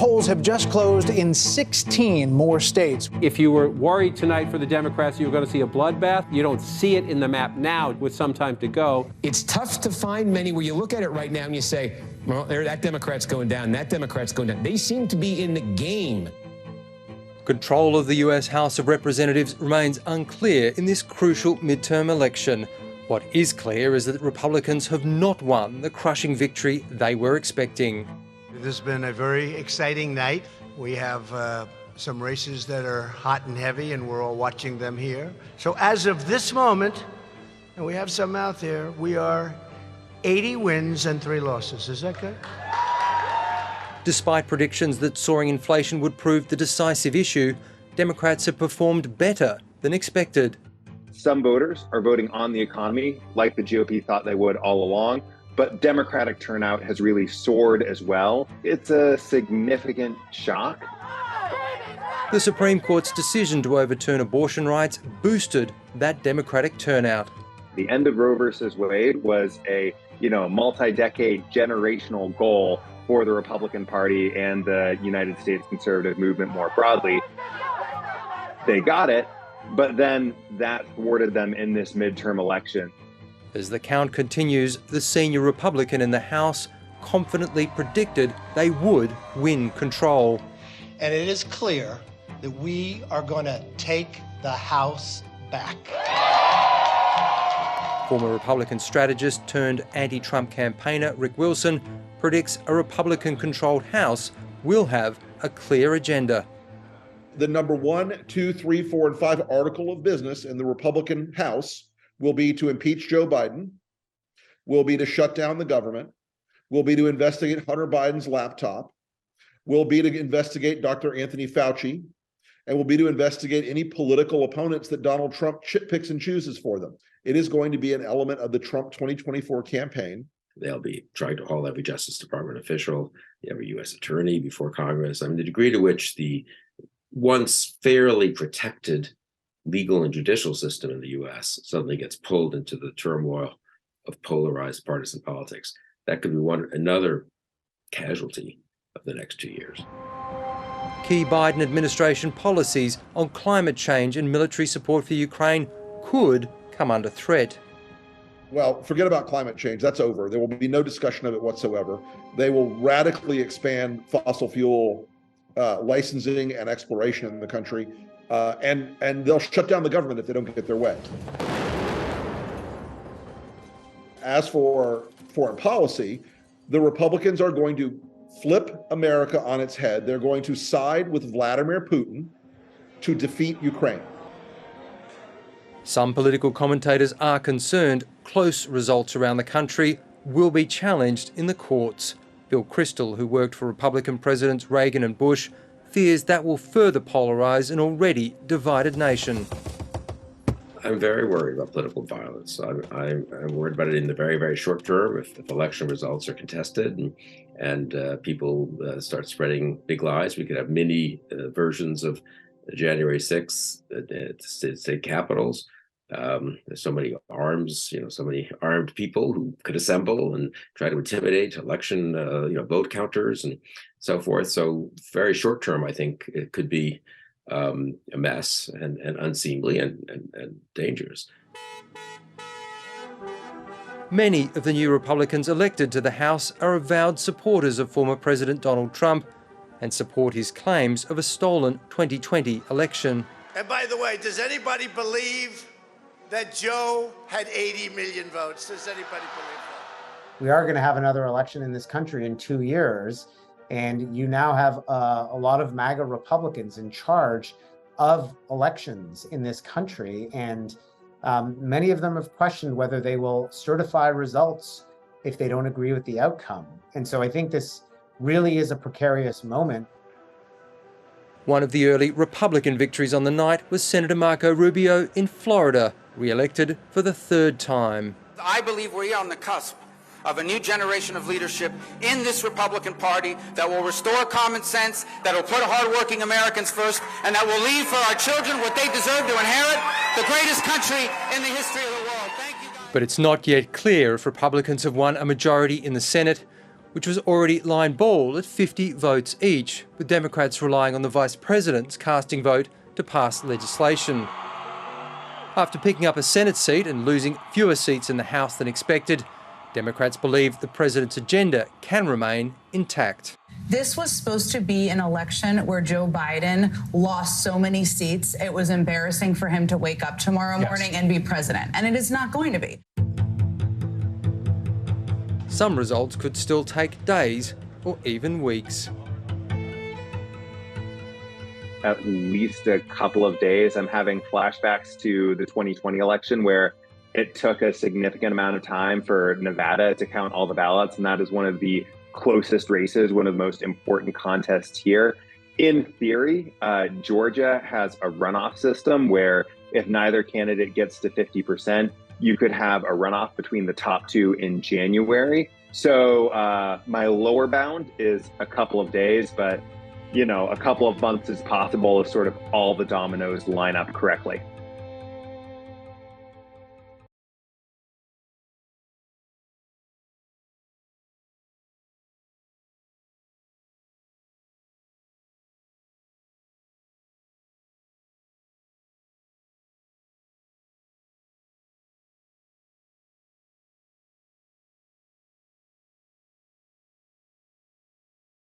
polls have just closed in 16 more states. If you were worried tonight for the Democrats, you were going to see a bloodbath. You don't see it in the map now with some time to go. It's tough to find many where you look at it right now and you say, well, that Democrat's going down, that Democrat's going down. They seem to be in the game. Control of the US House of Representatives remains unclear in this crucial midterm election. What is clear is that Republicans have not won the crushing victory they were expecting. This has been a very exciting night. We have some races that are hot and heavy, and we're all watching them here. So as of this moment, and we have some out there, we are 80 wins and 3 losses. Is that good? Despite predictions that soaring inflation would prove the decisive issue, Democrats have performed better than expected. Some voters are voting on the economy like the GOP thought they would all along, but Democratic turnout has really soared as well. It's a significant shock. The Supreme Court's decision to overturn abortion rights boosted that Democratic turnout. The end of Roe versus Wade was a multi-decade generational goal for the Republican Party and the United States conservative movement more broadly. They got it, but then that thwarted them in this midterm election. As the count continues, the senior Republican in the House confidently predicted they would win control. And it is clear that we are going to take the House back. Former Republican strategist turned anti-Trump campaigner Rick Wilson predicts a Republican-controlled House will have a clear agenda. The number 1, 2, 3, 4, and 5 article of business in the Republican House will be to impeach Joe Biden, will be to shut down the government, will be to investigate Hunter Biden's laptop, will be to investigate Dr. Anthony Fauci, and will be to investigate any political opponents that Donald Trump picks and chooses for them. It is going to be an element of the Trump 2024 campaign. They'll be trying to haul every Justice Department official, every U.S. attorney before Congress. I mean, the degree to which the once fairly protected legal and judicial system in the U.S. suddenly gets pulled into the turmoil of polarized partisan politics, that could be another casualty of the next 2 years. Key Biden administration policies on climate change and military support for Ukraine could come under threat. Well, forget about climate change. That's over. There will be no discussion of it whatsoever. They will radically expand fossil fuel licensing and exploration in the country, and they'll shut down the government if they don't get their way. As for foreign policy, the Republicans are going to flip America on its head. They're going to side with Vladimir Putin to defeat Ukraine. Some political commentators are concerned close results around the country will be challenged in the courts. Bill Kristol, who worked for Republican Presidents Reagan and Bush, fears that will further polarize an already divided nation. I'm very worried about political violence. I'm worried about it in the very, very short term. If election results are contested and people start spreading big lies, we could have mini versions of January 6th at state capitals. There's so many arms, so many armed people who could assemble and try to intimidate election, vote counters and so forth. So very short term, I think it could be a mess and unseemly and dangerous. Many of the new Republicans elected to the House are avowed supporters of former President Donald Trump and support his claims of a stolen 2020 election. And by the way, does anybody believe that Joe had 80 million votes? Does anybody believe that? We are going to have another election in this country in 2 years, and you now have a lot of MAGA Republicans in charge of elections in this country, and many of them have questioned whether they will certify results if they don't agree with the outcome. And so I think this really is a precarious moment. One of the early Republican victories on the night was Senator Marco Rubio in Florida, re-elected for the 3rd time. I believe we are on the cusp of a new generation of leadership in this Republican Party that will restore common sense, that will put hardworking Americans first, and that will leave for our children what they deserve to inherit, the greatest country in the history of the world. Thank you, guys. But it's not yet clear if Republicans have won a majority in the Senate which was already line ball at 50 votes each, with Democrats relying on the Vice President's casting vote to pass legislation. After picking up a Senate seat and losing fewer seats in the House than expected, Democrats believe the President's agenda can remain intact. This was supposed to be an election where Joe Biden lost so many seats, it was embarrassing for him to wake up tomorrow morning and be president, and it is not going to be. Some results could still take days or even weeks. At least a couple of days. I'm having flashbacks to the 2020 election where it took a significant amount of time for Nevada to count all the ballots, and that is one of the closest races, one of the most important contests here. In theory, Georgia has a runoff system where if neither candidate gets to 50%, you could have a runoff between the top two in January. So my lower bound is a couple of days, but a couple of months is possible if sort of all the dominoes line up correctly.